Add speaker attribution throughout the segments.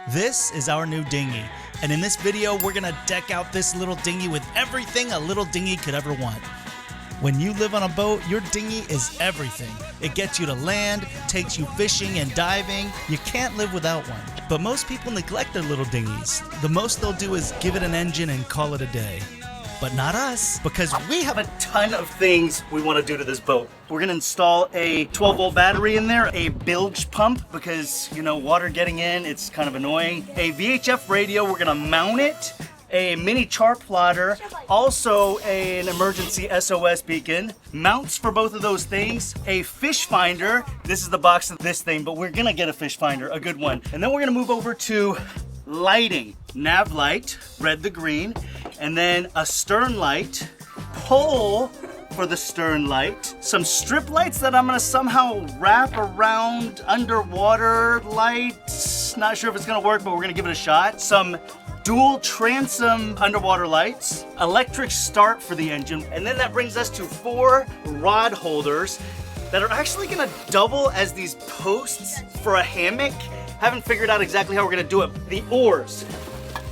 Speaker 1: This is our new dinghy, and in this video we're gonna deck out this little dinghy with everything a little dinghy could ever want. When you live on a boat, your dinghy is everything. It gets you to land, takes you fishing and diving. You can't live without one. But most people neglect their little dinghies. The most they'll do is give it an engine and call it a day. But not us, because we have a ton of things we want to do to this boat. We're gonna install a 12-volt battery in there, a bilge pump, because, you know, water getting in, it's kind of annoying. A VHF radio, we're gonna mount it. A mini chart plotter, also an emergency SOS beacon, mounts for both of those things, a fish finder. This is the box of this thing, but we're gonna get a fish finder, a good one. And then we're gonna move over to lighting. Nav light, red to green, and then a stern light, pole for the stern light, some strip lights that I'm gonna somehow wrap around underwater lights. Not sure if it's gonna work, but we're gonna give it a shot. Some dual transom underwater lights, electric start for the engine, and then that brings us to 4 rod holders that are actually gonna double as these posts for a hammock. Haven't figured out exactly how we're gonna do it. The oars.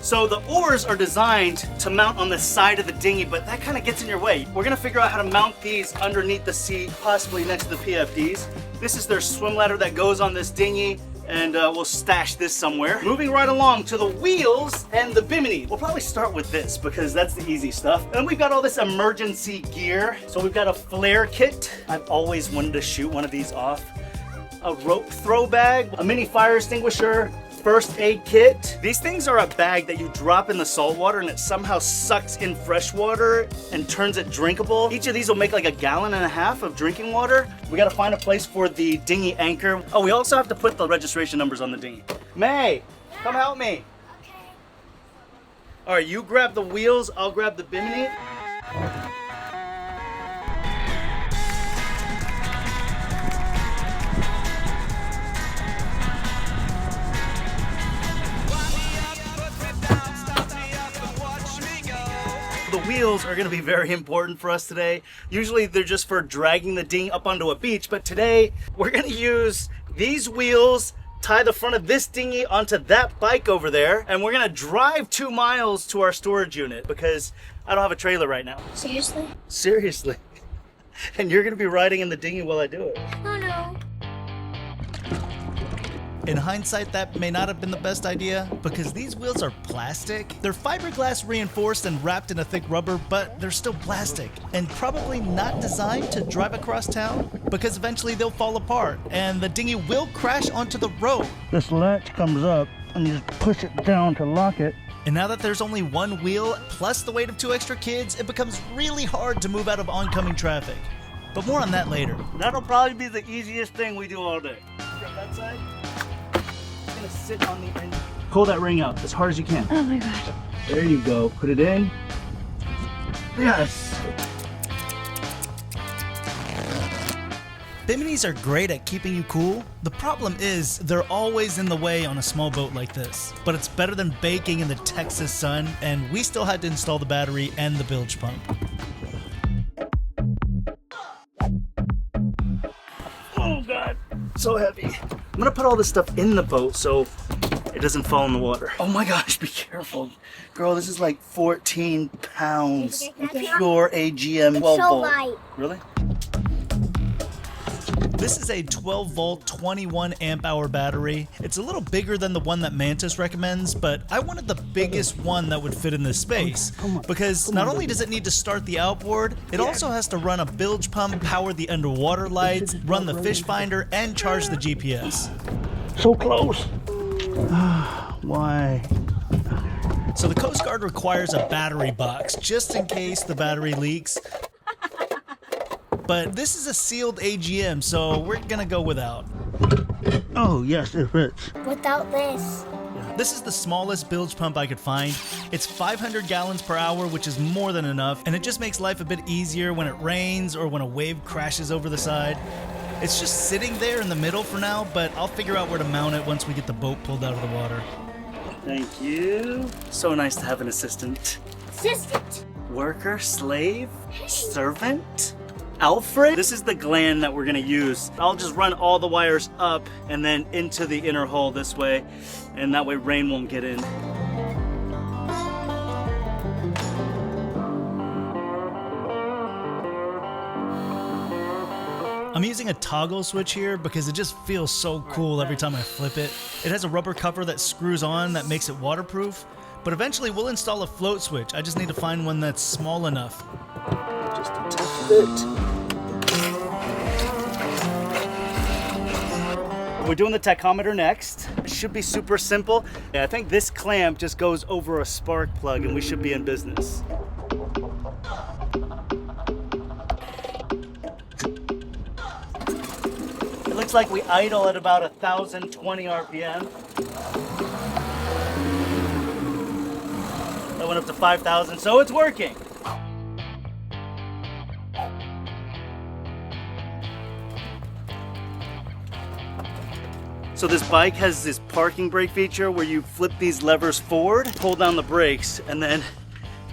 Speaker 1: So the oars are designed to mount on the side of the dinghy, but that kind of gets in your way. We're gonna figure out how to mount these underneath the seat, possibly next to the PFDs. This is their swim ladder that goes on this dinghy, and we'll stash this somewhere. Moving right along to the wheels and the bimini. We'll probably start with this because that's the easy stuff. And we've got all this emergency gear. So we've got a flare kit. I've always wanted to shoot one of these off. A rope throw bag, a mini fire extinguisher, first aid kit. These things are a bag that you drop in the salt water and it somehow sucks in fresh water and turns it drinkable. Each of these will make like 1.5 gallons of drinking water. We gotta find a place for the dinghy anchor. Oh, we also have to put the registration numbers on the dinghy. May, come help me. Okay. All right, you grab the wheels, I'll grab the bimini. The wheels are gonna be very important for us today. Usually they're just for dragging the dinghy up onto a beach, but today we're gonna use these wheels, tie the front of this dinghy onto that bike over there, and we're gonna drive 2 miles to our storage unit because I don't have a trailer right now.
Speaker 2: Seriously?
Speaker 1: Seriously. And you're gonna be riding in the dinghy while I do it.
Speaker 2: Oh no.
Speaker 1: In hindsight, that may not have been the best idea because these wheels are plastic. They're fiberglass reinforced and wrapped in a thick rubber, but they're still plastic and probably not designed to drive across town because eventually they'll fall apart and the dinghy will crash onto the road. This latch comes up and you just push it down to lock it. And now that there's only 1 wheel plus the weight of 2 extra kids, it becomes really hard to move out of oncoming traffic. But more on that later. That'll probably be the easiest thing we do all day. Grab that side. Gonna sit on the end. Pull that ring out as hard as you can.
Speaker 2: Oh my gosh.
Speaker 1: There you go. Put it in. Yes. Biminis are great at keeping you cool. The problem is they're always in the way on a small boat like this. But it's better than baking in the Texas sun, and we still had to install the battery and the bilge pump. Oh God, so heavy. I'm gonna put all this stuff in the boat so it doesn't fall in the water. Oh my gosh, be careful. Girl, this is like 14 pounds. Pure AGM 12 volt.
Speaker 2: Light.
Speaker 1: Really? This is a 12 volt, 21 amp hour battery. It's a little bigger than the one that Mantis recommends, but I wanted the biggest one that would fit in this space. Because not only does it need to start the outboard, it also has to run a bilge pump, power the underwater lights, run the fish finder, and charge the GPS. So close. Why? So the Coast Guard requires a battery box just in case the battery leaks. But this is a sealed AGM, so we're gonna go without. Oh yes, it fits.
Speaker 2: Without this.
Speaker 1: This is the smallest bilge pump I could find. It's 500 gallons per hour, which is more than enough, and it just makes life a bit easier when it rains or when a wave crashes over the side. It's just sitting there in the middle for now, but I'll figure out where to mount it once we get the boat pulled out of the water. Thank you. So nice to have an assistant.
Speaker 2: Assistant.
Speaker 1: Worker, slave, servant. Alfred. This is the gland that we're gonna use. I'll just run all the wires up and then into the inner hull this way, and that way rain won't get in. I'm using a toggle switch here because it just feels so cool every time I flip it. It has a rubber cover that screws on that makes it waterproof, but eventually we'll install a float switch. I just need to find one that's small enough. Just a touch bit. We're doing the tachometer next. It should be super simple. I think this clamp just goes over a spark plug and we should be in business. Looks like we idle at about 1,020 RPM. That went up to 5,000, so it's working. So this bike has this parking brake feature where you flip these levers forward, pull down the brakes, and then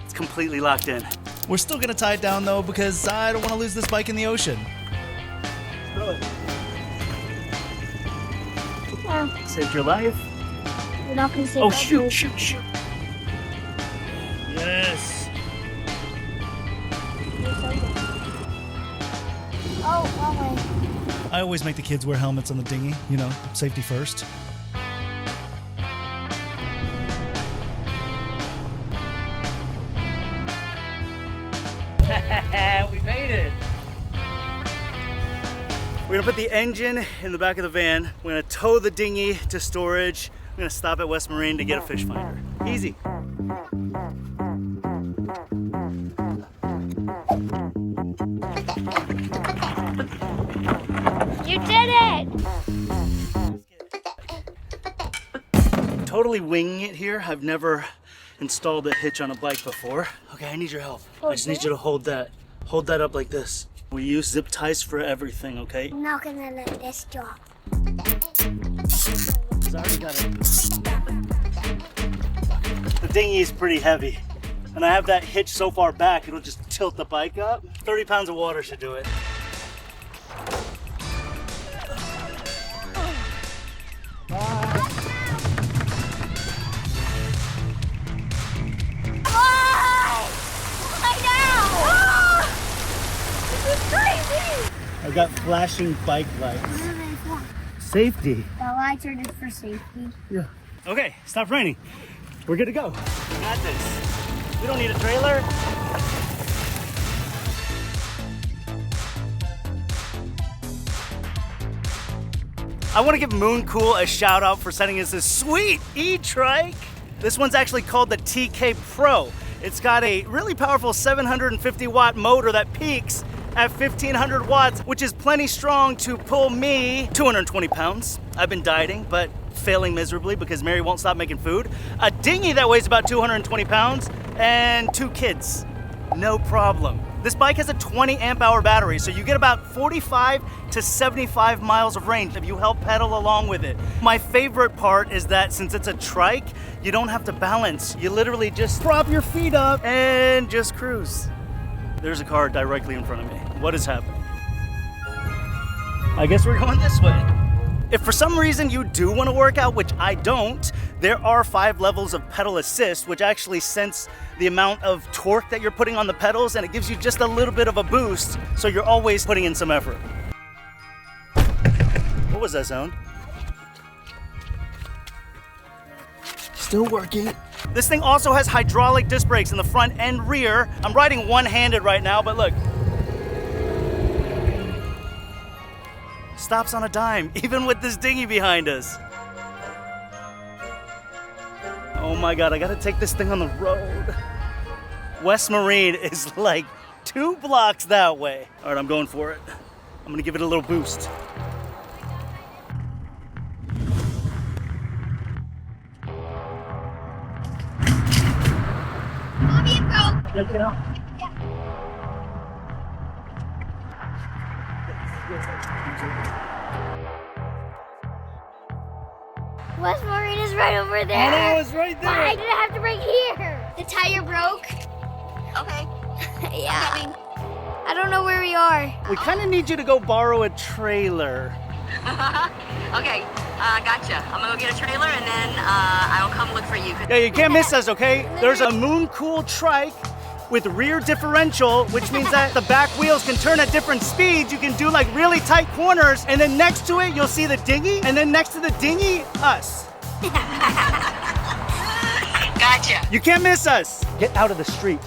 Speaker 1: it's completely locked in. We're still gonna tie it down though because I don't want to lose this bike in the ocean. Throw it. Saved your life.
Speaker 2: You're not gonna save.
Speaker 1: Oh, shoot, shoot, shoot. Yes.
Speaker 2: Oh, wrong way.
Speaker 1: I always make the kids wear helmets on the dinghy, you know, safety first. We made it. We're gonna put the engine in the back of the van. We're gonna tow the dinghy to storage. We're gonna stop at West Marine to get a fish finder. Easy.
Speaker 2: You did it!
Speaker 1: Totally winging it here. I've never installed a hitch on a bike before. Okay, I need your help. I just need you to hold that up like this. We use zip ties for everything, okay?
Speaker 2: I'm not gonna let this drop.
Speaker 1: I already got it. The dinghy is pretty heavy. And I have that hitch so far back, it'll just tilt the bike up. 30 pounds of water should do it. I got flashing bike lights.
Speaker 2: What are they for?
Speaker 1: Safety.
Speaker 2: The lights are just for safety.
Speaker 1: Yeah. Okay, stop raining. We're good to go. We got this. We don't need a trailer. I want to give Moon Cool a shout out for sending us this sweet e-trike. This one's actually called the TK Pro. It's got a really powerful 750 watt motor that peaks at 1,500 watts, which is plenty strong to pull me 220 pounds. I've been dieting, but failing miserably because Mary won't stop making food. A dinghy that weighs about 220 pounds and 2 kids. No problem. This bike has a 20 amp hour battery, so you get about 45 to 75 miles of range if you help pedal along with it. My favorite part is that since it's a trike, you don't have to balance. You literally just prop your feet up and just cruise. There's a car directly in front of me. What is happening? I guess we're going this way. If for some reason you do want to work out, which I don't, there are 5 levels of pedal assist, which actually sense the amount of torque that you're putting on the pedals, and it gives you just a little bit of a boost, so you're always putting in some effort. What was that sound? Still working. This thing also has hydraulic disc brakes in the front and rear. I'm riding one-handed right now, but look. Stops on a dime, even with this dinghy behind us. Oh my God, I gotta take this thing on the road. West Marine is like 2 blocks that way. All right, I'm going for it. I'm gonna give it a little boost.
Speaker 2: Mommy, it broke.
Speaker 1: Check it out.
Speaker 2: West Marine is right over there.
Speaker 1: I know, it's right there.
Speaker 2: Why did I have to break here? The tire broke.
Speaker 3: Okay.
Speaker 2: Yeah.
Speaker 3: I'm coming.
Speaker 2: I don't know where we are.
Speaker 1: We kind of need you to go borrow a trailer.
Speaker 3: Okay, gotcha. I'm gonna go get a trailer and then I'll come look for you.
Speaker 1: Yeah, you can't miss us, okay? There's a Moon Cool trike with rear differential, which means that the back wheels can turn at different speeds. You can do like really tight corners, and then next to it, you'll see the dinghy, and then next to the dinghy, us.
Speaker 3: Gotcha.
Speaker 1: You can't miss us. Get out of the street.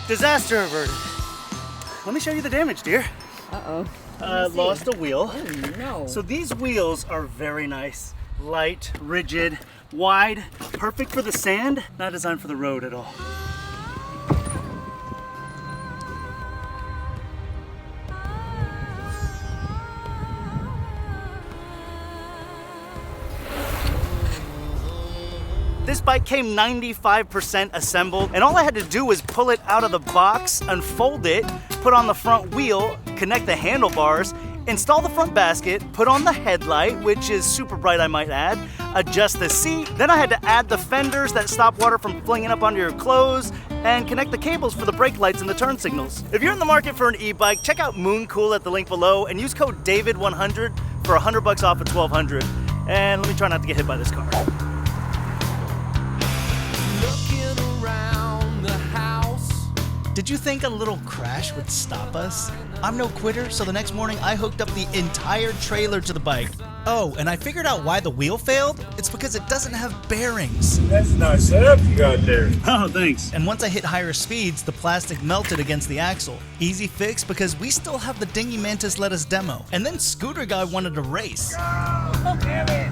Speaker 1: Disaster averted. Let me show you the damage, dear.
Speaker 3: Uh-oh.
Speaker 1: Lost a wheel.
Speaker 3: Oh, no.
Speaker 1: So these wheels are very nice. Light, rigid, wide, perfect for the sand, not designed for the road at all. This bike came 95% assembled, and all I had to do was pull it out of the box, unfold it, put on the front wheel, connect the handlebars, install the front basket, put on the headlight, which is super bright I might add, adjust the seat, then I had to add the fenders that stop water from flinging up onto your clothes, and connect the cables for the brake lights and the turn signals. If you're in the market for an e-bike, check out Moon Cool at the link below and use code DAVID100 for $100 off at $1,200. And let me try not to get hit by this car. Did you think a little crash would stop us? I'm no quitter, so the next morning I hooked up the entire trailer to the bike. Oh, and I figured out why the wheel failed. It's because it doesn't have bearings.
Speaker 4: That's a nice setup you got there.
Speaker 1: Oh, thanks. And once I hit higher speeds, the plastic melted against the axle. Easy fix because we still have the Dinghy Mantis let us demo. And then Scooter Guy wanted to race.
Speaker 4: Oh, damn it.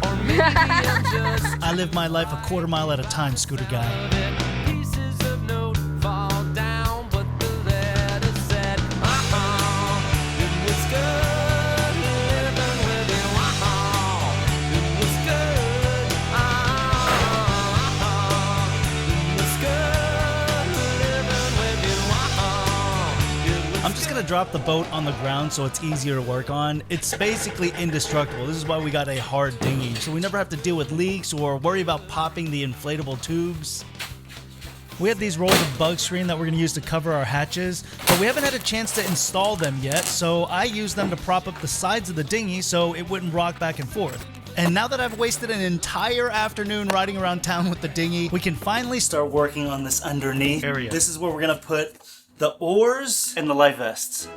Speaker 1: I live my life a quarter mile at a time, Scooter Guy. I'm just gonna drop the boat on the ground so it's easier to work on. It's basically indestructible. This is why we got a hard dinghy, so we never have to deal with leaks or worry about popping the inflatable tubes. We have these rolls of bug screen that we're gonna use to cover our hatches, but we haven't had a chance to install them yet, so I use them to prop up the sides of the dinghy so it wouldn't rock back and forth. And now that I've wasted an entire afternoon riding around town with the dinghy, we can finally start working on this underneath area. This is where we're gonna put the oars and the life vests.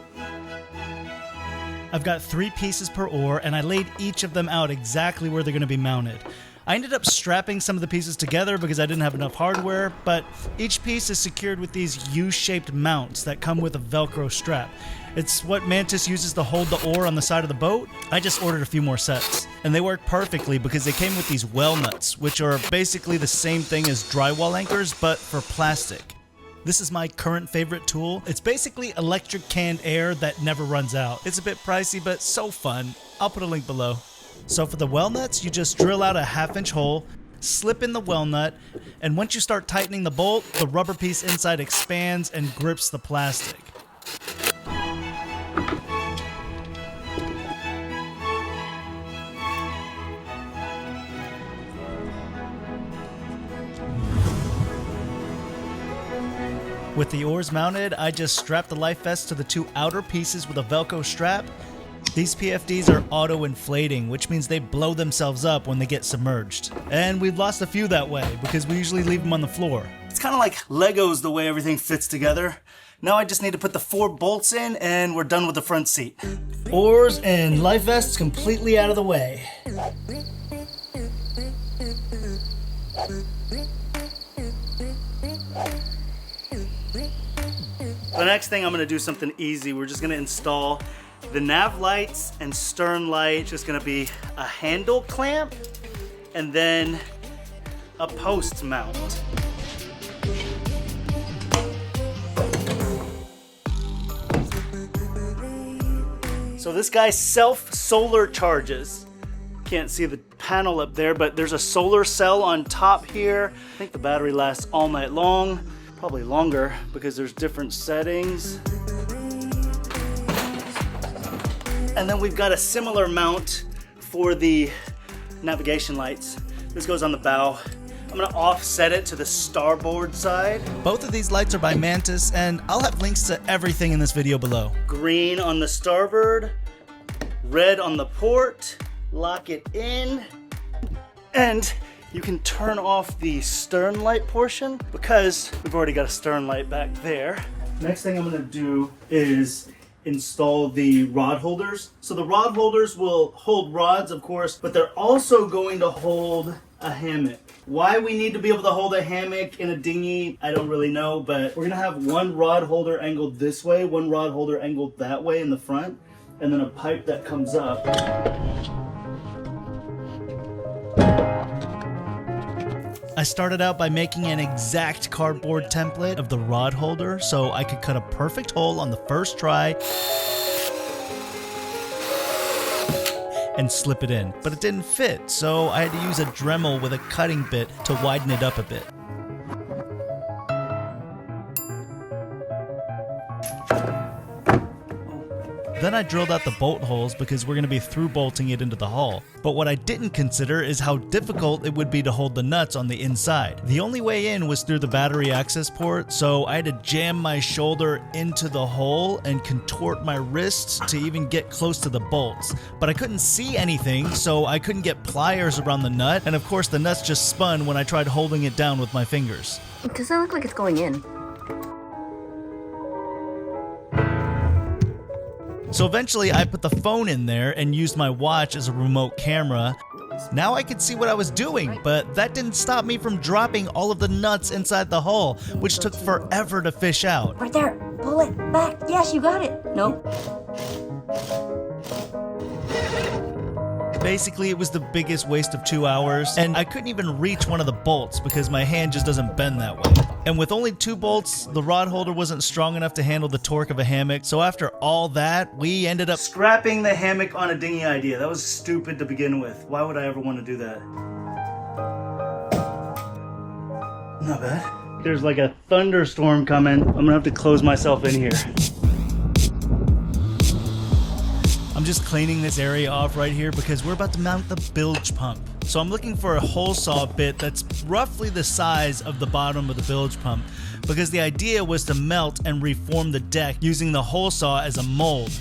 Speaker 1: I've got 3 pieces per oar, and I laid each of them out exactly where they're going to be mounted. I ended up strapping some of the pieces together because I didn't have enough hardware, but each piece is secured with these U-shaped mounts that come with a Velcro strap. It's what Mantis uses to hold the oar on the side of the boat. I just ordered a few more sets, and they work perfectly because they came with these well nuts, which are basically the same thing as drywall anchors, but for plastic. This is my current favorite tool. It's basically electric canned air that never runs out. It's a bit pricey, but so fun. I'll put a link below. So for the well nuts, you just drill out a 1/2-inch hole, slip in the well nut, and once you start tightening the bolt, the rubber piece inside expands and grips the plastic. With the oars mounted, I just strapped the life vest to the 2 outer pieces with a Velcro strap. These PFDs are auto-inflating, which means they blow themselves up when they get submerged. And we've lost a few that way, because we usually leave them on the floor. It's kind of like Legos the way everything fits together. Now I just need to put the 4 bolts in, and we're done with the front seat. Oars and life vests completely out of the way. The next thing, I'm gonna do something easy. We're just gonna install the nav lights and stern light. It's just gonna be a handle clamp and then a post mount. So this guy self-solar charges. Can't see the panel up there, but there's a solar cell on top here. I think the battery lasts all night long. Probably longer because there's different settings. And then we've got a similar mount for the navigation lights. This goes on the bow. I'm gonna offset it to the starboard side. Both of these lights are by Mantis, and I'll have links to everything in this video below. Green on the starboard, red on the port. Lock it in, and you can turn off the stern light portion because we've already got a stern light back there. Next thing I'm gonna do is install the rod holders. So the rod holders will hold rods, of course, but they're also going to hold a hammock. Why we need to be able to hold a hammock in a dinghy, I don't really know, but we're gonna have one rod holder angled this way, one rod holder angled that way in the front, and then a pipe that comes up. I started out by making an exact cardboard template of the rod holder so I could cut a perfect hole on the first try and slip it in. But it didn't fit, so I had to use a Dremel with a cutting bit to widen it up a bit. Then I drilled out the bolt holes because we're going to be through bolting it into the hull. But what I didn't consider is how difficult it would be to hold the nuts on the inside. The only way in was through the battery access port, so I had to jam my shoulder into the hole and contort my wrists to even get close to the bolts. But I couldn't see anything, so I couldn't get pliers around the nut, and of course the nuts just spun when I tried holding it down with my fingers.
Speaker 3: Does that look like it's going in?
Speaker 1: So eventually I put the phone in there and used my watch as a remote camera. Now I could see what I was doing, but that didn't stop me from dropping all of the nuts inside the hull, which took forever to fish out.
Speaker 3: Right there. Pull it back. Yes, you got it. Nope.
Speaker 1: Basically, it was the biggest waste of 2 hours, and I couldn't even reach one of the bolts because my hand just doesn't bend that way. And with only 2 bolts, the rod holder wasn't strong enough to handle the torque of a hammock, so after all that, we ended up scrapping the hammock on a dinghy idea. That was stupid to begin with. Why would I ever want to do that? Not bad. There's like a thunderstorm coming. I'm gonna have to close myself in here. I'm just cleaning this area off right here because we're about to mount the bilge pump. So I'm looking for a hole saw bit that's roughly the size of the bottom of the bilge pump because the idea was to melt and reform the deck using the hole saw as a mold.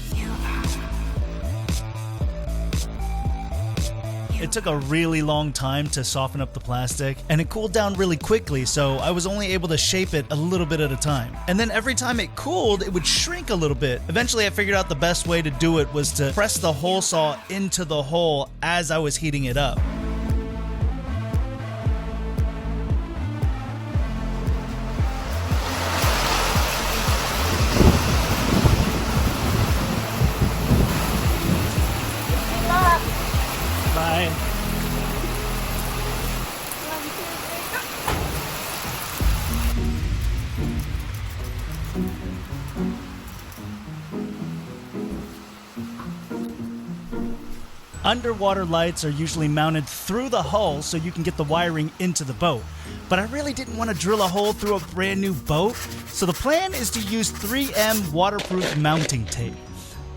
Speaker 1: It took a really long time to soften up the plastic, and it cooled down really quickly, so I was only able to shape it a little bit at a time. And then every time it cooled, it would shrink a little bit. Eventually I figured out the best way to do it was to press the hole saw into the hole as I was heating it up. Bye. Underwater lights are usually mounted through the hull so you can get the wiring into the boat. But I really didn't want to drill a hole through a brand new boat, so the plan is to use 3M waterproof mounting tape.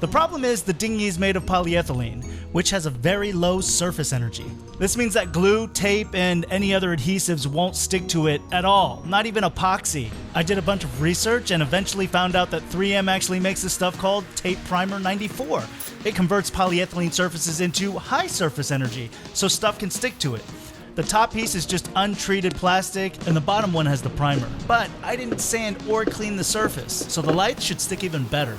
Speaker 1: The problem is the dinghy is made of polyethylene, which has a very low surface energy. This means that glue, tape, and any other adhesives won't stick to it at all, not even epoxy. I did a bunch of research and eventually found out that 3M actually makes this stuff called Tape Primer 94. It converts polyethylene surfaces into high surface energy, so stuff can stick to it. The top piece is just untreated plastic, and the bottom one has the primer. But I didn't sand or clean the surface, so the lights should stick even better.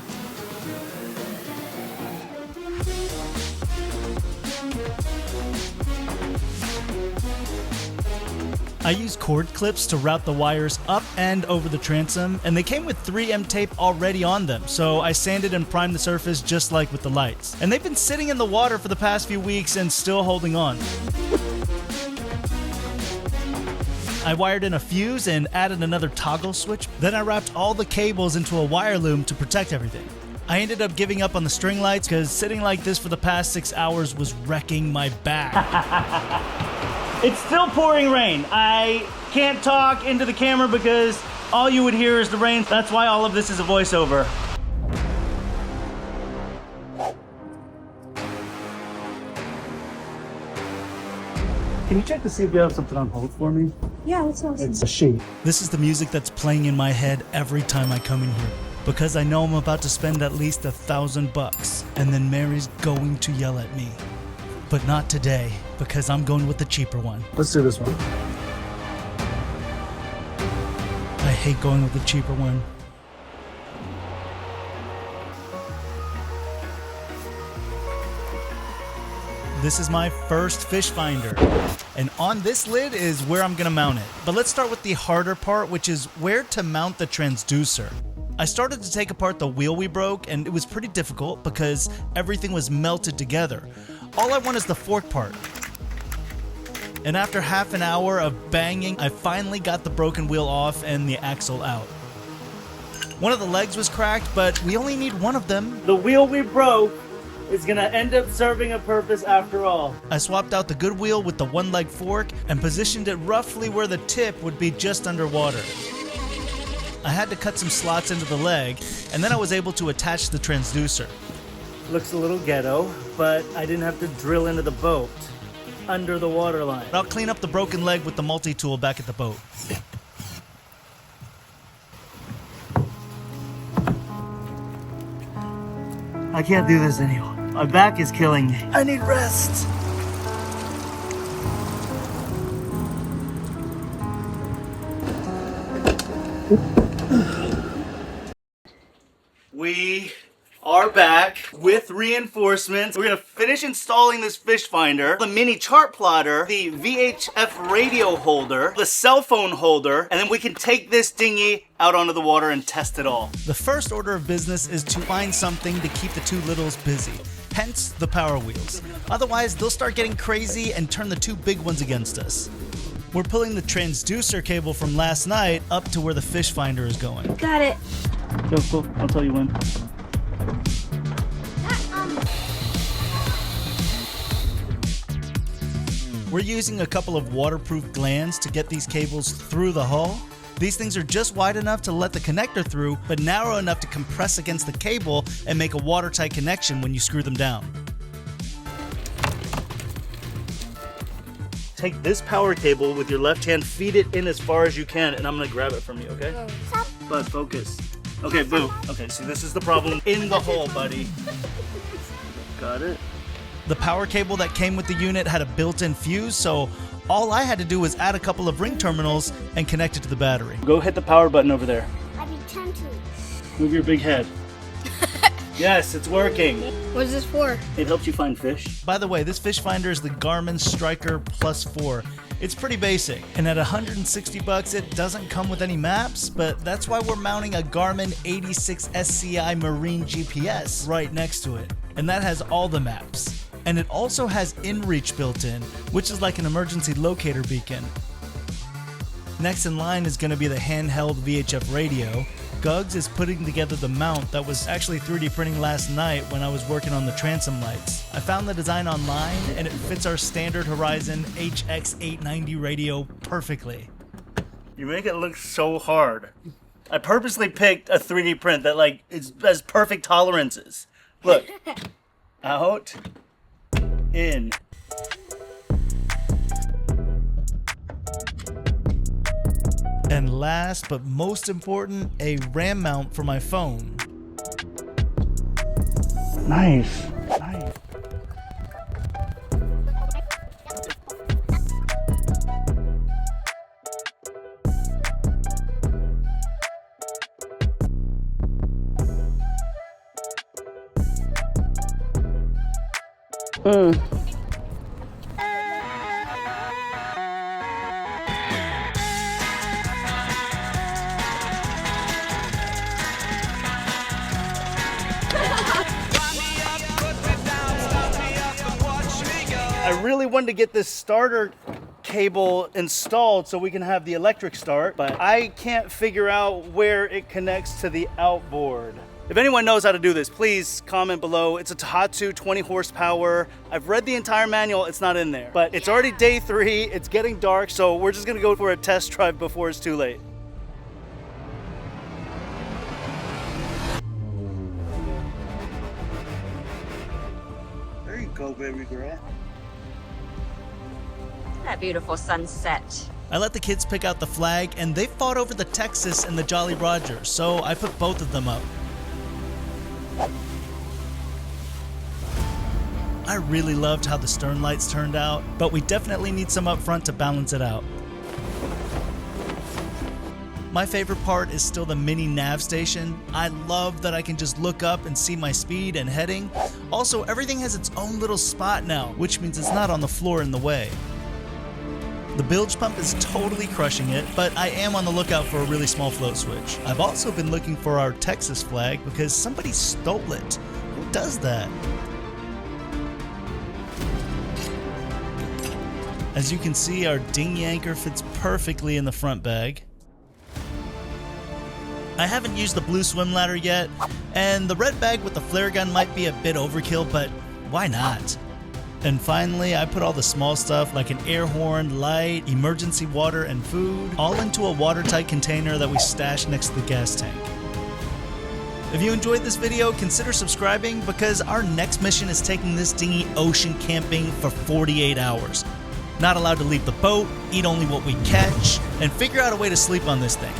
Speaker 1: I used cord clips to route the wires up and over the transom, and they came with 3M tape already on them, so I sanded and primed the surface just like with the lights. And they've been sitting in the water for the past few weeks and still holding on. I wired in a fuse and added another toggle switch, then I wrapped all the cables into a wire loom to protect everything. I ended up giving up on the string lights because sitting like this for the past 6 hours was wrecking my back. It's still pouring rain. I can't talk into the camera because all you would hear is the rain. That's why all of this is a voiceover. Can you check to see if you have something on hold for me?
Speaker 2: Yeah, what's else?
Speaker 1: It's a sheet. This is the music that's playing in my head every time I come in here. Because I know I'm about to spend at least $1,000 and then Mary's going to yell at me. But not today, because I'm going with the cheaper one. Let's do this one. I hate going with the cheaper one. This is my first fish finder. And on this lid is where I'm gonna mount it. But let's start with the harder part, which is where to mount the transducer. I started to take apart the wheel we broke, and it was pretty difficult because everything was melted together. All I want is the fork part. And after half an hour of banging, I finally got the broken wheel off and the axle out. One of the legs was cracked, but we only need one of them. The wheel we broke is gonna end up serving a purpose after all. I swapped out the good wheel with the one leg fork and positioned it roughly where the tip would be just underwater. I had to cut some slots into the leg, and then I was able to attach the transducer. Looks a little ghetto, but I didn't have to drill into the boat under the waterline. I'll clean up the broken leg with the multi-tool back at the boat. I can't do this anymore. My back is killing me. I need rest. We are back with reinforcements. We're gonna finish installing this fish finder, the mini chart plotter, the VHF radio holder, the cell phone holder, and then we can take this dinghy out onto the water and test it all. The first order of business is to find something to keep the two littles busy, hence the power wheels. Otherwise, they'll start getting crazy and turn the two big ones against us. We're pulling the transducer cable from last night up to where the fish finder is going.
Speaker 2: Got it.
Speaker 1: Go, I'll tell you when. We're using a couple of waterproof glands to get these cables through the hull. These things are just wide enough to let the connector through, but narrow enough to compress against the cable and make a watertight connection when you screw them down. Take this power cable with your left hand, feed it in as far as you can, and I'm gonna grab it from you, okay? Bud, focus. Okay, boo. Okay, so this is the problem in the hole, buddy. Got it. The power cable that came with the unit had a built-in fuse, so all I had to do was add a couple of ring terminals and connect it to the battery. Go hit the power button over there.
Speaker 2: I'd be tempted.
Speaker 1: Move your big head. Yes, it's working.
Speaker 2: What is this for?
Speaker 1: It helps you find fish. By the way, this fish finder is the Garmin Striker Plus 4. It's pretty basic, and at $160 it doesn't come with any maps, but that's why we're mounting a Garmin 86 SCI Marine GPS right next to it. And that has all the maps. And it also has InReach built in, which is like an emergency locator beacon. Next in line is going to be the handheld VHF radio. Gugs is putting together the mount that was actually 3D printing last night when I was working on the transom lights. I found the design online and it fits our standard Horizon HX890 radio perfectly. You make it look so hard. I purposely picked a 3D print that has perfect tolerances. Look. Out. In. And last but most important, a RAM mount for my phone. Nice. Nice. I really wanted to get this starter cable installed so we can have the electric start, but I can't figure out where it connects to the outboard. If anyone knows how to do this, please comment below. It's a Tohatsu 20 horsepower. I've read the entire manual, it's not in there. But it's already day 3, it's getting dark, so we're just gonna go for a test drive before it's too late. There you go, baby girl.
Speaker 3: that beautiful sunset.
Speaker 1: I let the kids pick out the flag, and they fought over the Texas and the Jolly Roger, so I put both of them up. I really loved how the stern lights turned out, but we definitely need some up front to balance it out. My favorite part is still the mini nav station. I love that I can just look up and see my speed and heading. Also, everything has its own little spot now, which means it's not on the floor in the way. The bilge pump is totally crushing it, but I am on the lookout for a really small float switch. I've also been looking for our Texas flag because somebody stole it. Who does that? As you can see, our dinghy anchor fits perfectly in the front bag. I haven't used the blue swim ladder yet, and the red bag with the flare gun might be a bit overkill, but why not? And finally, I put all the small stuff like an air horn, light, emergency water, and food all into a watertight container that we stashed next to the gas tank. If you enjoyed this video, consider subscribing because our next mission is taking this dinghy ocean camping for 48 hours. Not allowed to leave the boat, eat only what we catch, and figure out a way to sleep on this thing.